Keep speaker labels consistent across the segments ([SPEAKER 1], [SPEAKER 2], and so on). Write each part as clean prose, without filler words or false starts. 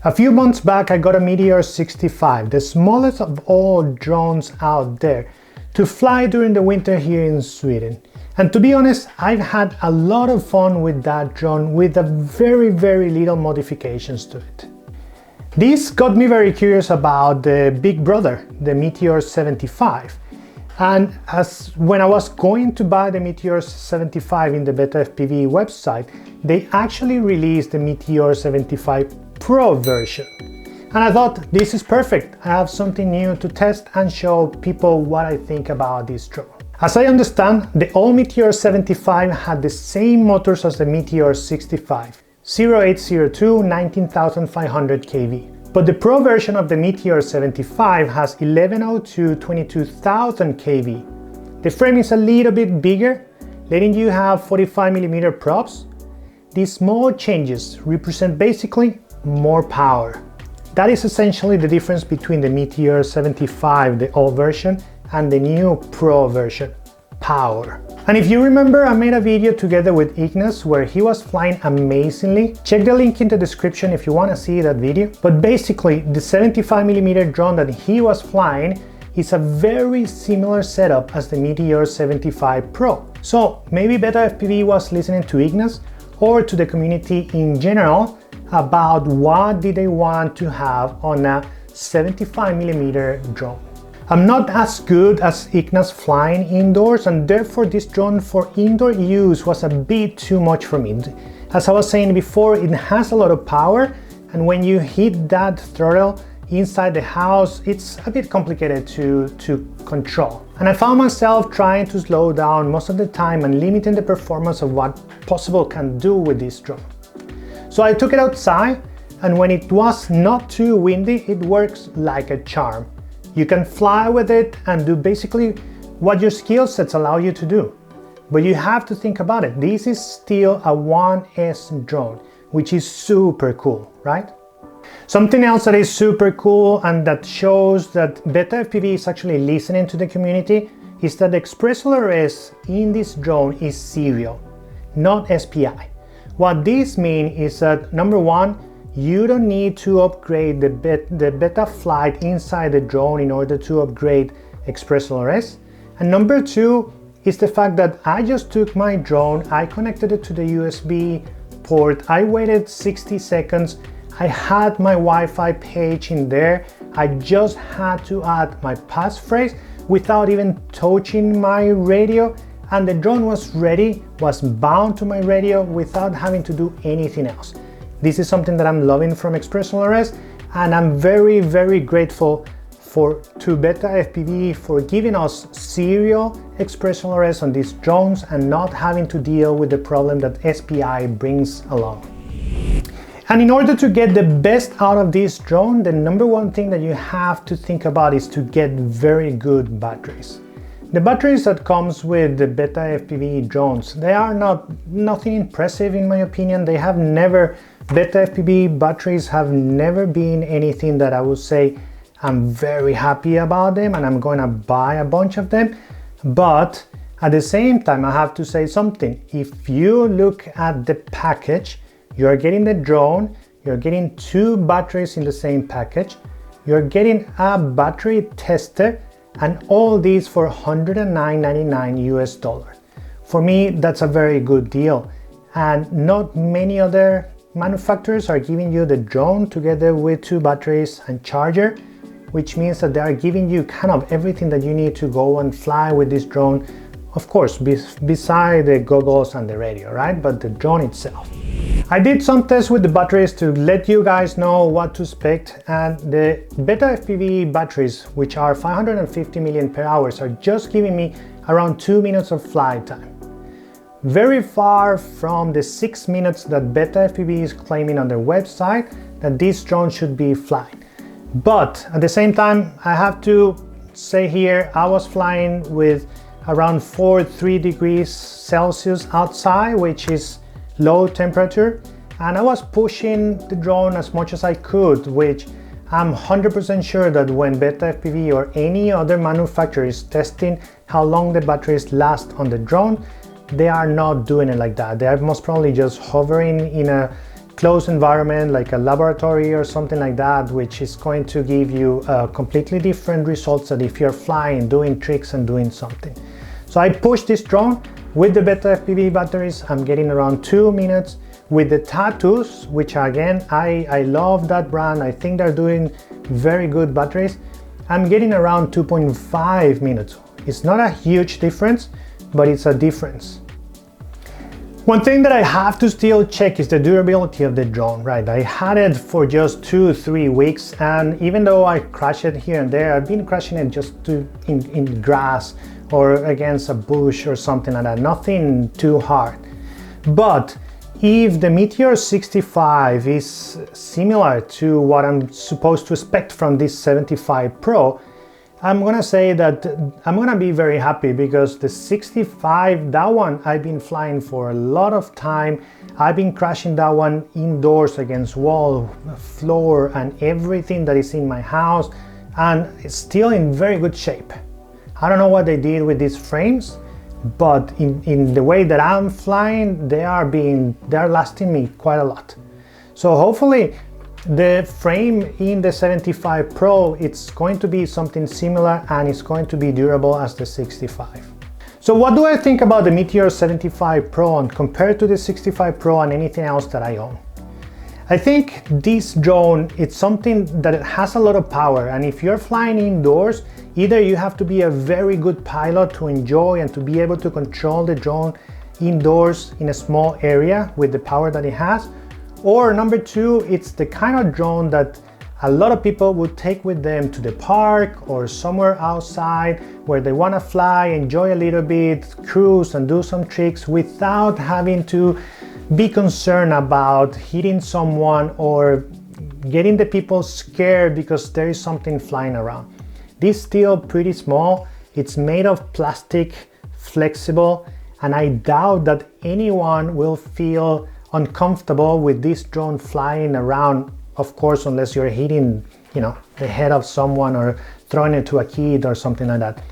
[SPEAKER 1] A few months back I got a Meteor 65, the smallest of all drones out there, to fly during the winter here in Sweden. And to be honest, I've had a lot of fun with that drone with a very little modifications to it. This got me very curious about the big brother, the Meteor 75. And when I was going to buy the Meteor 75 in the BetaFPV website, they actually released the Meteor 75 Pro version. And I thought, this is perfect. I have something new to test and show people what I think about this drone. As I understand, the old Meteor 75 had the same motors as the Meteor 65, 0802 19,500 kV. But the Pro version of the Meteor 75 has 1102 22,000 kV. The frame is a little bit bigger, letting you have 45mm props. These small changes represent basically more power. That is essentially the difference between the Meteor 75, the old version, and the new Pro version, power. And if you remember, I made a video together with Ignace where he was flying amazingly. Check the link in the description if you want to see that video. But basically, the 75mm drone that he was flying is a very similar setup as the Meteor 75 Pro. So maybe BetaFPV was listening to Ignace or to the community in general about what did they want to have on a 75mm drone. I'm not as good as Ignace flying indoors, and therefore this drone for indoor use was a bit too much for me. As I was saying before, it has a lot of power, and when you hit that throttle inside the house, it's a bit complicated to control. And I found myself trying to slow down most of the time and limiting the performance of what possible can do with this drone. So I took it outside, and when it was not too windy, it works like a charm. You can fly with it and do basically what your skill sets allow you to do. But you have to think about it. This is still a 1S drone, which is super cool, right? Something else that is super cool and that shows that BetaFPV is actually listening to the community is that the XpressLRS in this drone is serial, not SPI. What this means is that, number one, you don't need to upgrade the Betaflight inside the drone in order to upgrade XpressLRS. And number two is the fact that I just took my drone, I connected it to the USB port, I waited 60 seconds, I had my Wi-Fi page in there, I just had to add my passphrase without even touching my radio, and the drone was ready, was bound to my radio without having to do anything else. This is something that I'm loving from XpressLRS, and I'm very grateful to BetaFPV for giving us serial XpressLRS on these drones and not having to deal with the problem that SPI brings along. And in order to get the best out of this drone, the number one thing that you have to think about is to get very good batteries. The batteries that comes with the BetaFPV drones, they are nothing impressive in my opinion. BetaFPV batteries have never been anything that I would say I'm very happy about them and I'm going to buy a bunch of them. But at the same time, I have to say something. If you look at the package, you're getting the drone, you're getting two batteries in the same package, you're getting a battery tester, and all these for $109.99 US. For me, that's a very good deal, and not many other manufacturers are giving you the drone together with two batteries and charger, which means that they are giving you kind of everything that you need to go and fly with this drone. Of course, beside the goggles and the radio, right? But the drone itself. I did some tests with the batteries to let you guys know what to expect, and the BetaFPV batteries, which are 550 milliampere hours, are just giving me around 2 minutes of flight time. Very far from the 6 minutes that BetaFPV is claiming on their website that this drone should be flying. But at the same time, I have to say here, I was flying with around 3 degrees Celsius outside, which is low temperature, and I was pushing the drone as much as I could, which I'm 100% sure that when BetaFPV or any other manufacturer is testing how long the batteries last on the drone, they are not doing it like that. They are most probably just hovering in a closed environment like a laboratory or something like that, which is going to give you completely different results than if you're flying, doing tricks and doing something. So I pushed this drone with the BetaFPV batteries. I'm getting around 2 minutes. With the Tattoos, which again, I love that brand. I think they're doing very good batteries. I'm getting around 2.5 minutes. It's not a huge difference, but it's a difference. One thing that I have to still check is the durability of the drone, right? I had it for just 2-3 weeks, and even though I crash it here and there, I've been crashing it just in grass or against a bush or something like that, nothing too hard. But if the Meteor 65 is similar to what I'm supposed to expect from this 75 Pro, I'm gonna say that I'm gonna be very happy, because the 65, that one I've been flying for a lot of time. I've been crashing that one indoors against wall, floor, and everything that is in my house, and it's still in very good shape. I don't know what they did with these frames, but in the way that I'm flying, they're lasting me quite a lot. So hopefully the frame in the 75 Pro, it's going to be something similar, and it's going to be durable as the 65. So what do I think about the Meteor 75 Pro and compared to the 65 Pro and anything else that I own? I think this drone, it's something that it has a lot of power, and if you're flying indoors, either you have to be a very good pilot to enjoy and to be able to control the drone indoors in a small area with the power that it has, or number two, it's the kind of drone that a lot of people would take with them to the park or somewhere outside where they want to fly, enjoy a little bit, cruise and do some tricks without having to be concerned about hitting someone or getting the people scared because there is something flying around. This is still pretty small. It's made of plastic, flexible, and I doubt that anyone will feel uncomfortable with this drone flying around, of course, unless you're hitting, the head of someone or throwing it to a kid or something like that.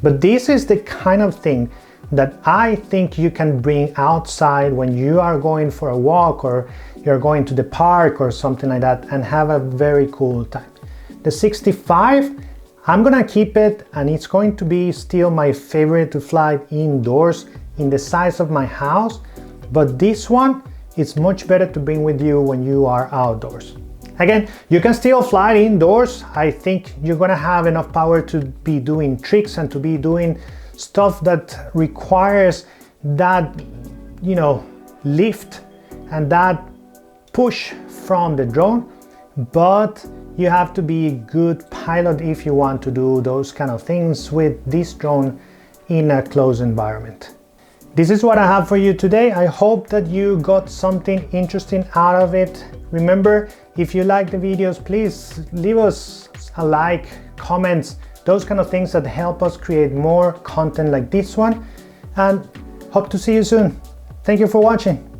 [SPEAKER 1] But this is the kind of thing that I think you can bring outside when you are going for a walk or you're going to the park or something like that and have a very cool time. The 65, I'm gonna keep it, and it's going to be still my favorite to fly indoors in the size of my house, but this one, it's much better to bring with you when you are outdoors. Again, you can still fly indoors. I think you're gonna have enough power to be doing tricks and to be doing stuff that requires that, lift and that push from the drone, but you have to be a good pilot if you want to do those kind of things with this drone in a closed environment. This is what I have for you today. I hope that you got something interesting out of it. Remember, if you like the videos, please leave us a like, comments, those kind of things that help us create more content like this one, and hope to see you soon. Thank you for watching.